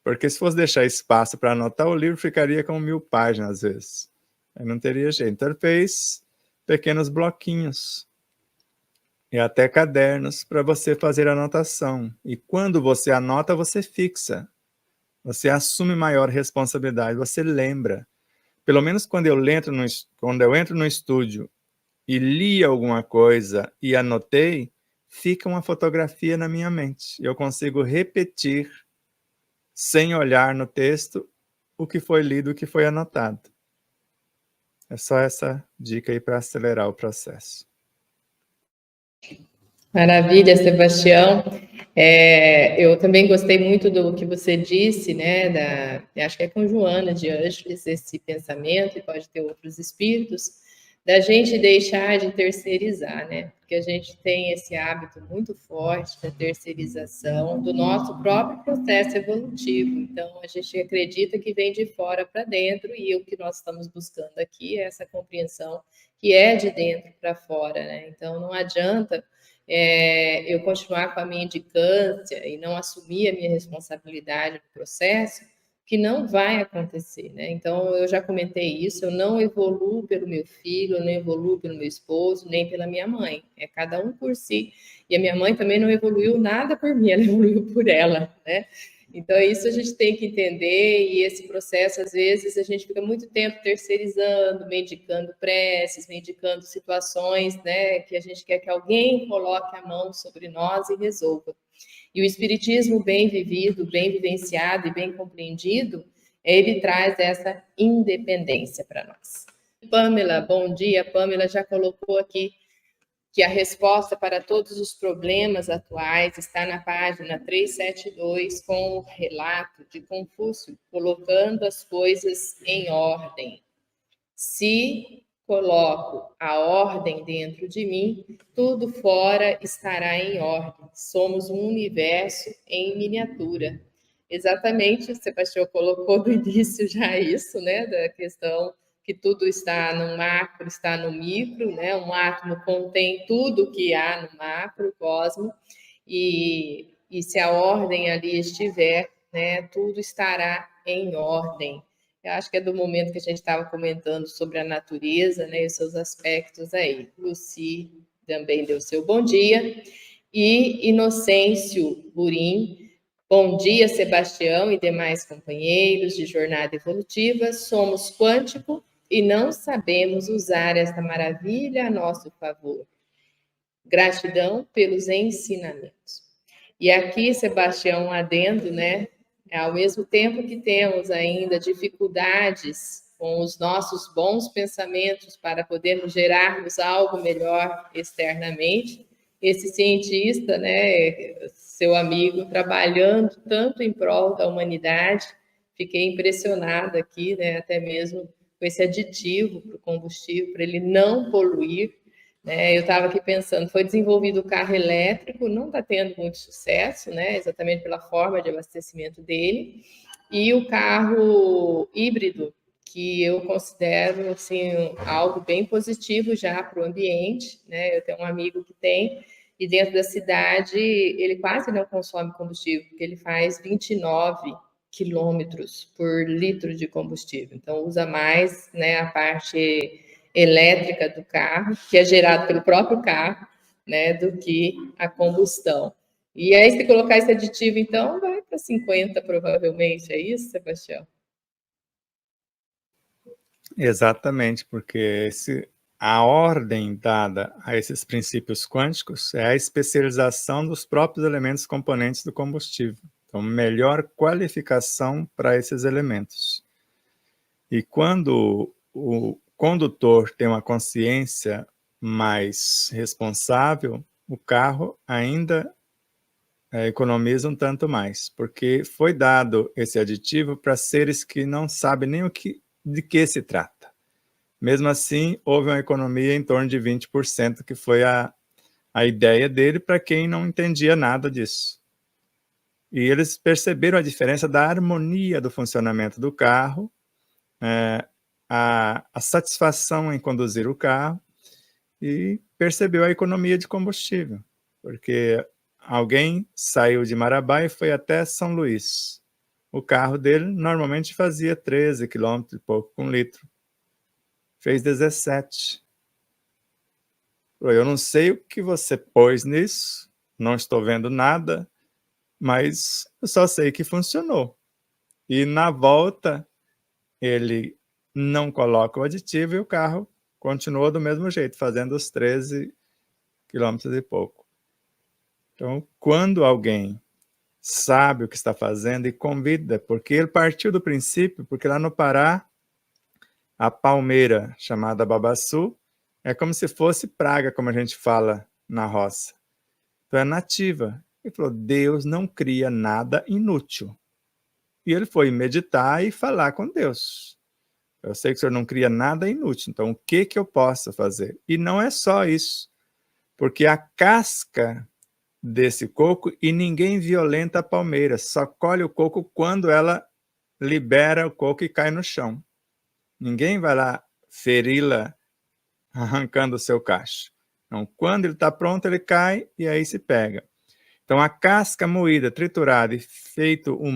Porque se fosse deixar espaço para anotar, o livro ficaria com 1000 páginas, às vezes. Aí não teria jeito. Então, ele fez pequenos bloquinhos e até cadernos para você fazer anotação. E quando você anota, você fixa. Você assume maior responsabilidade, você lembra. Pelo menos quando eu entro no estúdio e li alguma coisa e anotei, fica uma fotografia na minha mente. Eu consigo repetir, sem olhar no texto, o que foi lido, o que foi anotado. É só essa dica aí para acelerar o processo. Maravilha, Sebastião. Eu também gostei muito do que você disse, né? Acho que é com Joana de Ângeles esse pensamento, e pode ter outros espíritos, da gente deixar de terceirizar, né? Porque a gente tem esse hábito muito forte da terceirização do nosso próprio processo evolutivo. Então, a gente acredita que vem de fora para dentro, e o que nós estamos buscando aqui é essa compreensão que é de dentro para fora, né? Então, não adianta eu continuar com a minha indicância e não assumir a minha responsabilidade no processo, que não vai acontecer, né? Então, eu já comentei isso, eu não evoluo pelo meu filho, eu não evoluo pelo meu esposo, nem pela minha mãe, é cada um por si. E a minha mãe também não evoluiu nada por mim, ela evoluiu por ela, né? Então, isso a gente tem que entender, e esse processo, às vezes, a gente fica muito tempo terceirizando, medicando preces, medicando situações, né, que a gente quer que alguém coloque a mão sobre nós e resolva. E o espiritismo bem vivido, bem vivenciado e bem compreendido, ele traz essa independência para nós. Pamela, bom dia. Pamela já colocou aqui que a resposta para todos os problemas atuais está na página 372, com o relato de Confúcio, colocando as coisas em ordem. Se coloco a ordem dentro de mim, tudo fora estará em ordem. Somos um universo em miniatura. Exatamente, o Sebastião colocou do início já isso, né, da questão que tudo está no macro, está no micro, né? Um átomo contém tudo que há no macro, cosmo, e se a ordem ali estiver, né, tudo estará em ordem. Eu acho que é do momento que a gente estava comentando sobre a natureza, né, e os seus aspectos aí. Luci também deu seu bom dia. E Inocêncio Burim, bom dia, Sebastião e demais companheiros de Jornada Evolutiva. Somos quântico e não sabemos usar esta maravilha a nosso favor. Gratidão pelos ensinamentos. E aqui, Sebastião, um adendo, né? Ao mesmo tempo que temos ainda dificuldades com os nossos bons pensamentos para podermos gerarmos algo melhor externamente, esse cientista, né, seu amigo, trabalhando tanto em prol da humanidade, fiquei impressionada aqui, né, até mesmo com esse aditivo para o combustível, para ele não poluir, né? Eu estava aqui pensando, foi desenvolvido o carro elétrico, não está tendo muito sucesso, né, exatamente pela forma de abastecimento dele, e o carro híbrido, que eu considero assim, algo bem positivo já para o ambiente, né? Eu tenho um amigo que tem, e dentro da cidade ele quase não consome combustível, porque ele faz 29 quilômetros por litro de combustível. Então, usa mais, né, a parte elétrica do carro, que é gerado pelo próprio carro, né, do que a combustão. E aí, se colocar esse aditivo, então, vai para 50, provavelmente. É isso, Sebastião? Exatamente, porque a ordem dada a esses princípios quânticos é a especialização dos próprios elementos componentes do combustível. Então, melhor qualificação para esses elementos. E quando o condutor tem uma consciência mais responsável, o carro ainda economiza um tanto mais, porque foi dado esse aditivo para seres que não sabem nem de que se trata. Mesmo assim, houve uma economia em torno de 20%, que foi a ideia dele para quem não entendia nada disso. E eles perceberam a diferença da harmonia do funcionamento do carro, a satisfação em conduzir o carro, e percebeu a economia de combustível, porque alguém saiu de Marabá e foi até São Luís. O carro dele normalmente fazia 13 quilômetros e pouco com litro. Fez 17. Eu não sei o que você pôs nisso, não estou vendo nada, mas eu só sei que funcionou. E na volta, ele não coloca o aditivo e o carro continua do mesmo jeito, fazendo os 13 quilômetros e pouco. Então, quando alguém sabe o que está fazendo e convida, porque ele partiu do princípio, porque lá no Pará, a palmeira chamada babaçu é como se fosse praga, como a gente fala na roça. Então é nativa. Ele falou, Deus não cria nada inútil. E ele foi meditar e falar com Deus. Eu sei que o Senhor não cria nada inútil, então o que eu posso fazer? E não é só isso, porque a casca desse coco, e ninguém violenta a palmeira, só colhe o coco quando ela libera o coco e cai no chão. Ninguém vai lá feri-la arrancando o seu cacho. Então, quando ele está pronto, ele cai e aí se pega. Então, a casca moída, triturada e feito o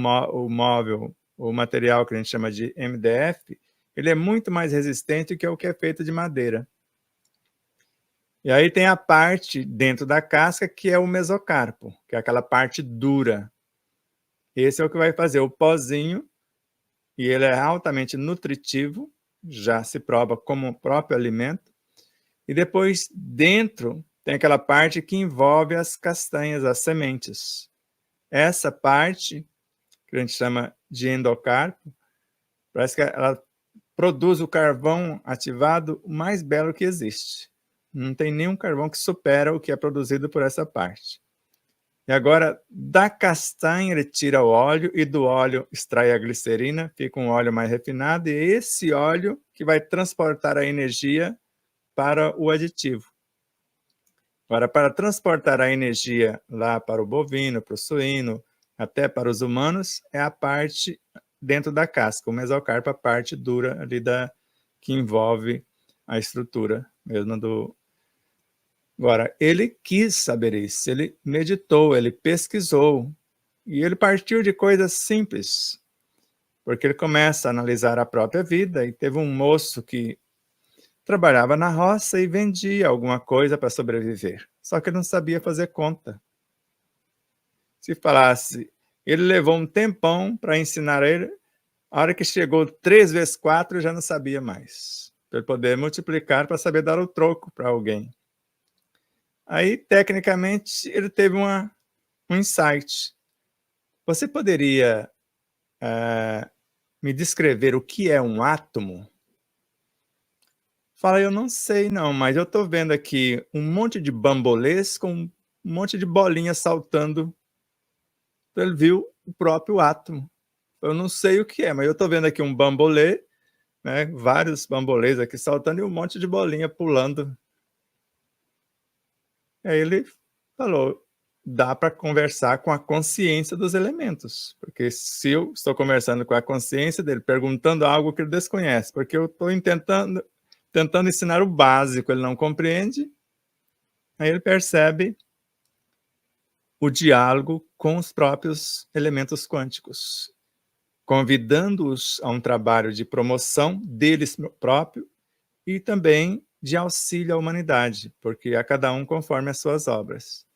móvel, o material que a gente chama de MDF, ele é muito mais resistente que o que é feito de madeira. E aí tem a parte dentro da casca que é o mesocarpo, que é aquela parte dura. Esse é o que vai fazer o pozinho, e ele é altamente nutritivo, já se prova como o próprio alimento. E depois, dentro, tem aquela parte que envolve as castanhas, as sementes. Essa parte, que a gente chama de endocarpo, parece que ela produz o carvão ativado mais belo que existe. Não tem nenhum carvão que supera o que é produzido por essa parte. E agora, da castanha, ele tira o óleo, e do óleo extrai a glicerina, fica um óleo mais refinado, e é esse óleo que vai transportar a energia para o aditivo. Agora, para transportar a energia lá para o bovino, para o suíno, até para os humanos, é a parte dentro da casca, o mesocarpo, a parte dura ali que envolve a estrutura mesmo do... Agora, ele quis saber isso, ele meditou, ele pesquisou, e ele partiu de coisas simples, porque ele começa a analisar a própria vida, e teve um moço que trabalhava na roça e vendia alguma coisa para sobreviver. Só que ele não sabia fazer conta. Se falasse, ele levou um tempão para ensinar ele, a hora que chegou 3 vezes 4, já não sabia mais. Para ele poder multiplicar, para saber dar o troco para alguém. Aí, tecnicamente, ele teve um insight. Você poderia me descrever o que é um átomo? Fala, eu não sei não, mas eu estou vendo aqui um monte de bambolês com um monte de bolinhas saltando. Ele viu o próprio átomo. Eu não sei o que é, mas eu estou vendo aqui um bambolê, né, vários bambolês aqui saltando e um monte de bolinha pulando. Aí ele falou, dá para conversar com a consciência dos elementos. Porque se eu estou conversando com a consciência dele, perguntando algo que ele desconhece, porque eu estou tentando ensinar o básico, ele não compreende, aí ele percebe o diálogo com os próprios elementos quânticos, convidando-os a um trabalho de promoção deles próprio e também de auxílio à humanidade, porque a cada um conforme as suas obras.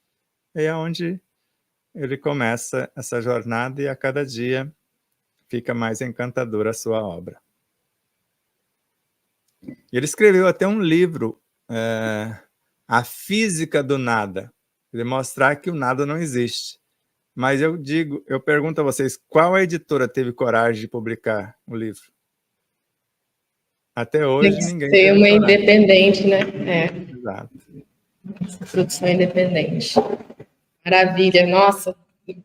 É onde ele começa essa jornada e a cada dia fica mais encantadora a sua obra. Ele escreveu até um livro, A Física do Nada, para mostrar que o nada não existe. Mas eu pergunto a vocês, qual a editora teve coragem de publicar o livro? Até hoje ninguém teve teve uma coragem. independente, né? Exato. Produção independente. Maravilha, nossa,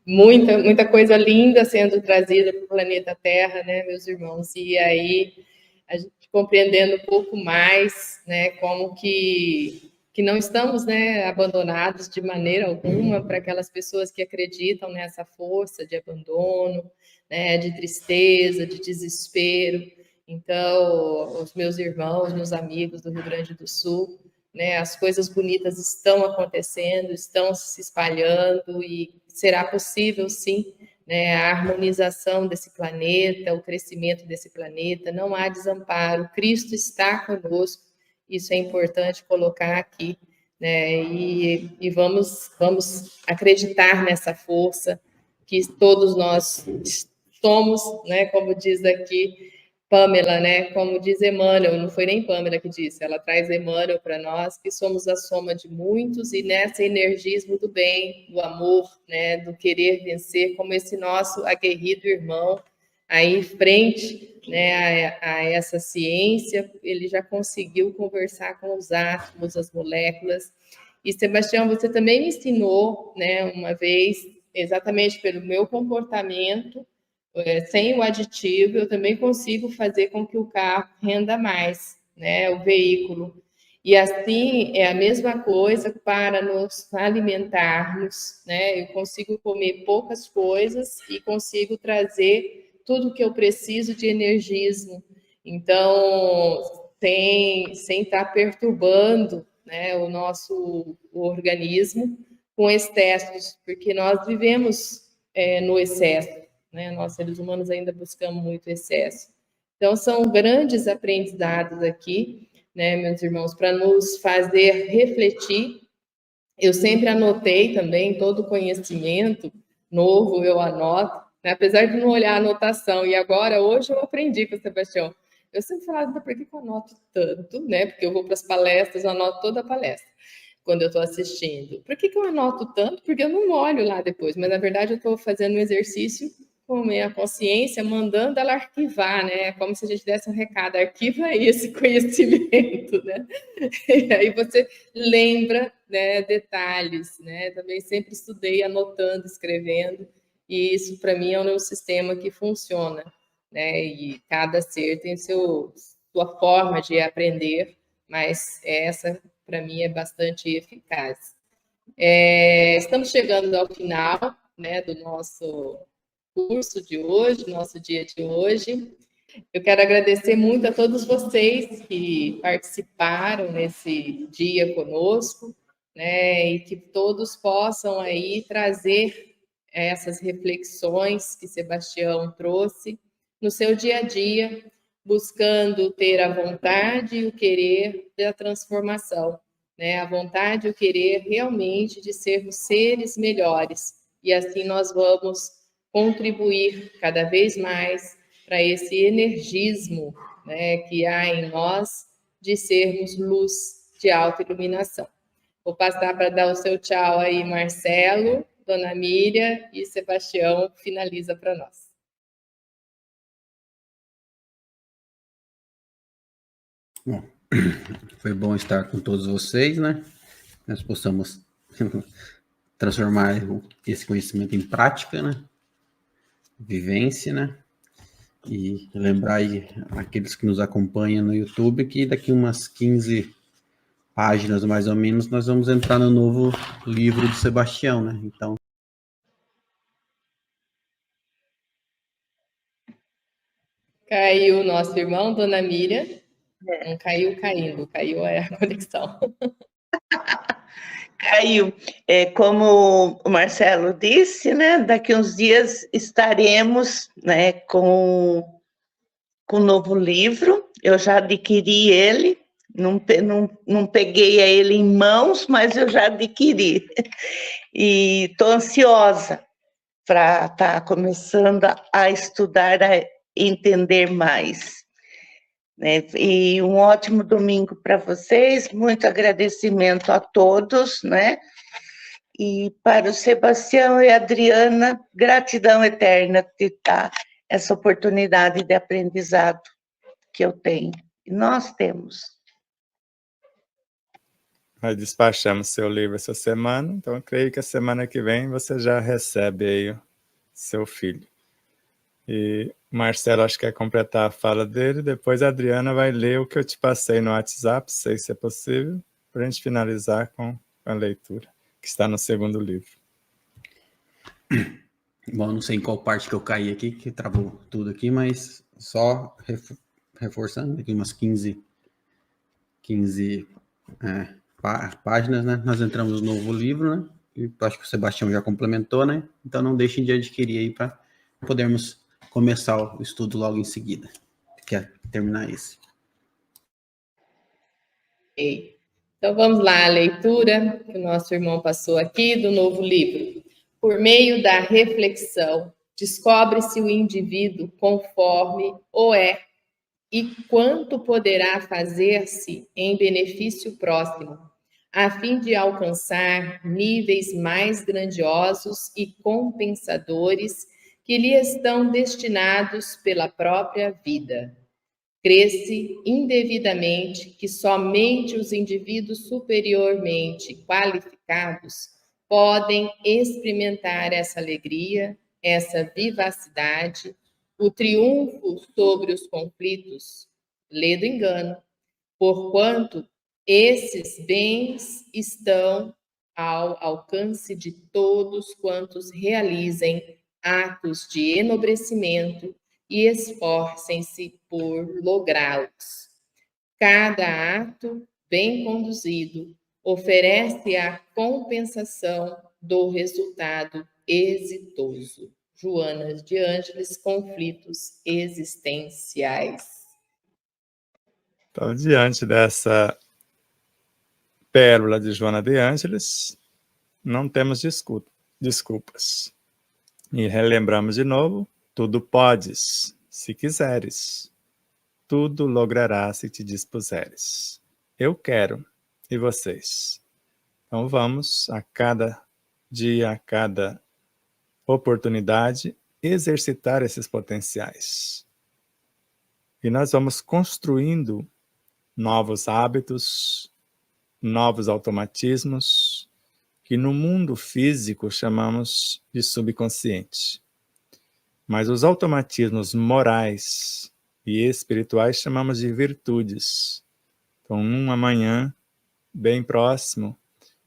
muita coisa linda sendo trazida para o planeta Terra, né, meus irmãos? E aí, a gente compreendendo um pouco mais, né, como que não estamos, né, abandonados de maneira alguma para aquelas pessoas que acreditam nessa força de abandono, né, de tristeza, de desespero. Então, os meus irmãos, meus amigos do Rio Grande do Sul, né, as coisas bonitas estão acontecendo, estão se espalhando e será possível, sim, né, a harmonização desse planeta, o crescimento desse planeta, não há desamparo, Cristo está conosco, isso é importante colocar aqui, né, e vamos acreditar nessa força que todos nós somos, né, como diz aqui Pamela, né? Como diz Emmanuel, não foi nem Pamela que disse, ela traz Emmanuel para nós, que somos a soma de muitos, e nessa energismo do bem, do amor, né? Do querer vencer, como esse nosso aguerrido irmão, aí frente, né, a essa ciência, ele já conseguiu conversar com os átomos, as moléculas. E, Sebastião, você também me ensinou, né, uma vez, exatamente pelo meu comportamento, sem o aditivo, eu também consigo fazer com que o carro renda mais, né, o veículo. E assim é a mesma coisa para nos alimentarmos, né? Eu consigo comer poucas coisas e consigo trazer tudo que eu preciso de energismo. Então, sem estar perturbando, né, o nosso organismo com excessos, porque nós vivemos no excesso. Né? Nós, seres humanos, ainda buscamos muito excesso. Então, são grandes aprendizados aqui, né, meus irmãos, para nos fazer refletir. Eu sempre anotei também todo conhecimento novo, eu anoto, né? Apesar de não olhar a anotação. E agora, hoje, eu aprendi com o Sebastião. Eu sempre falava, por que eu anoto tanto? Né? Porque eu vou para as palestras, eu anoto toda a palestra quando eu estou assistindo. Por que eu anoto tanto? Porque eu não olho lá depois, mas na verdade eu estou fazendo um exercício com a minha consciência, mandando ela arquivar, né? Como se a gente desse um recado, arquiva esse conhecimento, né? E aí você lembra, né, detalhes, né? Também sempre estudei anotando, escrevendo, e isso para mim é um sistema que funciona, né? E cada ser tem sua forma de aprender, mas essa para mim é bastante eficaz. Estamos chegando ao final, né, do nosso curso de hoje, nosso dia de hoje. Eu quero agradecer muito a todos vocês que participaram nesse dia conosco, né, e que todos possam aí trazer essas reflexões que Sebastião trouxe no seu dia a dia, buscando ter a vontade e o querer da transformação, né, a vontade e o querer realmente de sermos seres melhores, e assim nós vamos contribuir cada vez mais para esse energismo, né, que há em nós de sermos luz de autoiluminação. Vou passar para dar o seu tchau aí, Marcelo, Dona Miriam e Sebastião finaliza para nós. Bom, foi bom estar com todos vocês, né? Nós possamos transformar esse conhecimento em prática, né? Vivência, né? E lembrar aí aqueles que nos acompanham no YouTube que daqui umas 15 páginas, mais ou menos, nós vamos entrar no novo livro do Sebastião, né? Então, Caiu o nosso irmão, Dona Miriam. Não caiu caindo, caiu a conexão. Caiu. Como o Marcelo disse, né, daqui uns dias estaremos, né, com o novo livro. Eu já adquiri ele, não peguei ele em mãos, mas eu já adquiri. E estou ansiosa para estar começando a estudar, a entender mais. Né? E um ótimo domingo para vocês, muito agradecimento a todos, né? E para o Sebastião e a Adriana, gratidão eterna de dar essa oportunidade de aprendizado que eu tenho, e nós temos. Nós despachamos seu livro essa semana, então eu creio que a semana que vem você já recebe aí o seu filho. E o Marcelo acho que quer completar a fala dele, depois a Adriana vai ler o que eu te passei no WhatsApp, sei se é possível, para a gente finalizar com a leitura, que está no segundo livro. bom, não sei em qual parte que eu caí aqui, que travou tudo aqui, mas só reforçando aqui umas 15 páginas, né? Nós entramos no novo livro, né? E acho que o Sebastião já complementou, né? Então não deixem de adquirir aí para podermos começar o estudo logo em seguida. Quer terminar esse? Okay. Então vamos lá, a leitura que o nosso irmão passou aqui do novo livro. Por meio da reflexão, descobre-se o indivíduo conforme o é e quanto poderá fazer-se em benefício próximo, a fim de alcançar níveis mais grandiosos e compensadores que lhe estão destinados pela própria vida. Crê-se indevidamente que somente os indivíduos superiormente qualificados podem experimentar essa alegria, essa vivacidade, o triunfo sobre os conflitos. Lê do engano, porquanto esses bens estão ao alcance de todos quantos realizem atos de enobrecimento e esforcem-se por lográ-los. Cada ato bem conduzido oferece a compensação do resultado exitoso. Joana de Ângeles, Conflitos Existenciais. Então, diante dessa pérola de Joana de Ângeles, não temos desculpas. E relembramos de novo, tudo podes, se quiseres. Tudo lograrás se te dispuseres. Eu quero, e vocês? Então vamos, a cada dia, a cada oportunidade, exercitar esses potenciais. E nós vamos construindo novos hábitos, novos automatismos, que no mundo físico chamamos de subconsciente. Mas os automatismos morais e espirituais chamamos de virtudes. Então, amanhã, bem próximo,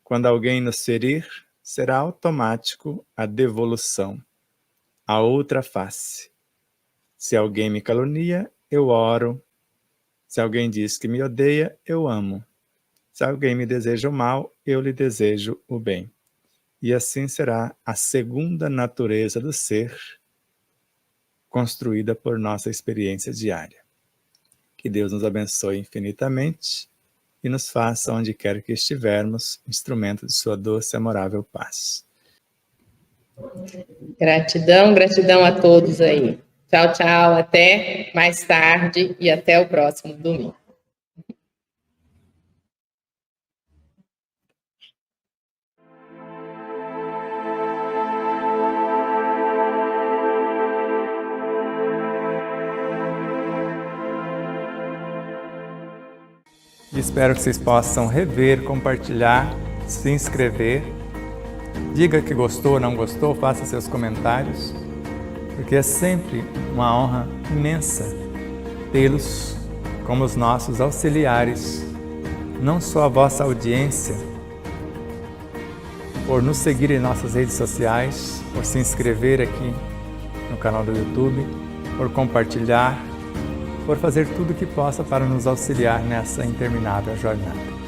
quando alguém nos ferir, será automático a devolução, a outra face. Se alguém me calunia, eu oro. Se alguém diz que me odeia, eu amo. Se alguém me deseja o mal, eu lhe desejo o bem. E assim será a segunda natureza do ser, construída por nossa experiência diária. Que Deus nos abençoe infinitamente e nos faça, onde quer que estivermos, instrumento de sua doce e amorável paz. Gratidão, gratidão a todos aí. Tchau, tchau, até mais tarde e até o próximo domingo. Espero que vocês possam rever, compartilhar, se inscrever. Diga que gostou, não gostou, faça seus comentários, porque é sempre uma honra imensa tê-los como os nossos auxiliares não só a vossa audiência, por nos seguir em nossas redes sociais, por se inscrever aqui no canal do YouTube, por compartilhar, por fazer tudo o que possa para nos auxiliar nessa interminável jornada.